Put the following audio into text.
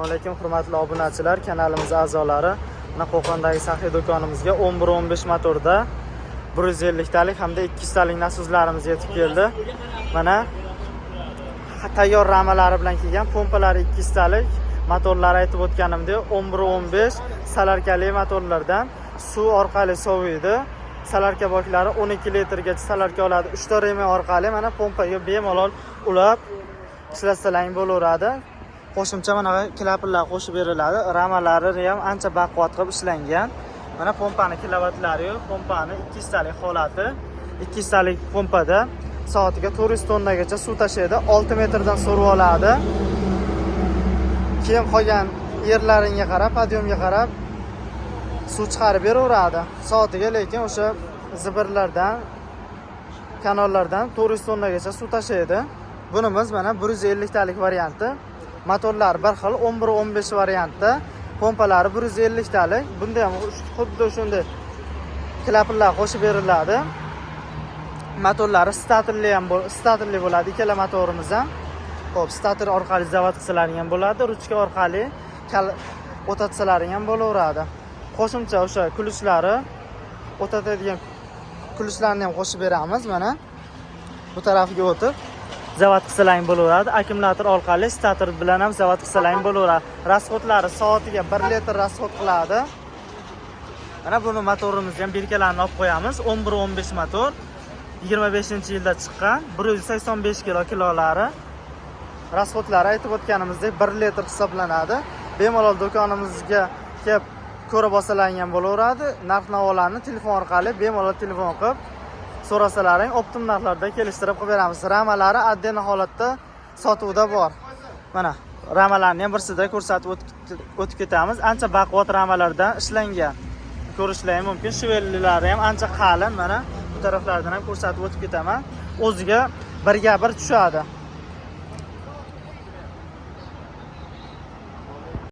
Assalomu alaykum hurmatli obunachilar, kanalimiz a'zolari. Mana Qo'qondagi saxiy do'konimizga 11-15 motorda 150 talik hamda 200 talik nasozlarimiz yetib keldi. Mana tayyor ramalari bilan kelgan pompalari 200 talik, motorlari aytib o'tganimdek 11-15 salarkali motorlardan suv orqali soviydi. Salarka boklari 12 litrgacha salarka oladi. 3 ta rema orqali mana pompaga bemalol ulab ishlatsalang bo'laveradi. Qo'shimcha mana klaplar qo'shib beriladi. Ramalari ham ancha baquvvat qilib ishlangan. Mana pompani kilovatlari yo'q. Pompani 200 talik holati. 200 talik pompada soatiga 400 tonnagacha suv tashlaydi. 6 metrdan so'rib oladi. Keyin qolgan yerlaringga qarab, podyomga qarab suv chiqarib beraveradi. Soatiga lekin o'sha zibirlardan, kanallardan 400 tonnagacha suv tashlaydi. Bunimiz mana 150 talik varianti. Motorlar bir xil 11-15 variantda, pompalari 150 talik. Bunda ham xuddi shunday klaplar qo'shib beriladi. Motorlari statorli bo'ladi. Ikkala motorimiz ham. Xo'p, stator orqali zavod qilsalaring ham bo'ladi, ruchka orqali o'tatsalaring ham bo'laveradi. Qo'shimcha o'sha kulishlari, o'tatadigan kulishlarni ham qo'shib beramiz. Mana bu tarafga o'tib zavod qilsalaring bo'laveradi. Akkumulyator orqali stator bilan ham zavod qilsalaring bo'laveradi. Rasxodlari soatiga 1 litr rasxod qiladi. Mana buni motorimizni ham birkalarini olib qo'yamiz. 11-15 motor. 25-yilda chiqqan 185 kilolari. Rasxodlari aytib o'tganimizdek 1 litr hisoblanadi. Bemalol do'konimizga kelib ko'rib olsalaring ham bo'laveradi. Narx-navolarni telefon orqali bemalol telefon qilib so'rasalaring optim narxlarda kelishtirib qilib beramiz. Ramalari adden holatda sotuvda bor. Mana ramalarni ham birsida ko'rsatib o'tib ketamiz. Ancha baquvvat ramalardan ishlangan. Ko'rishlaring mumkin. Shvellilari ham ancha qalin. Mana bu taraflardan ham ko'rsatib o'tib ketaman. O'ziga birga bir tushadi.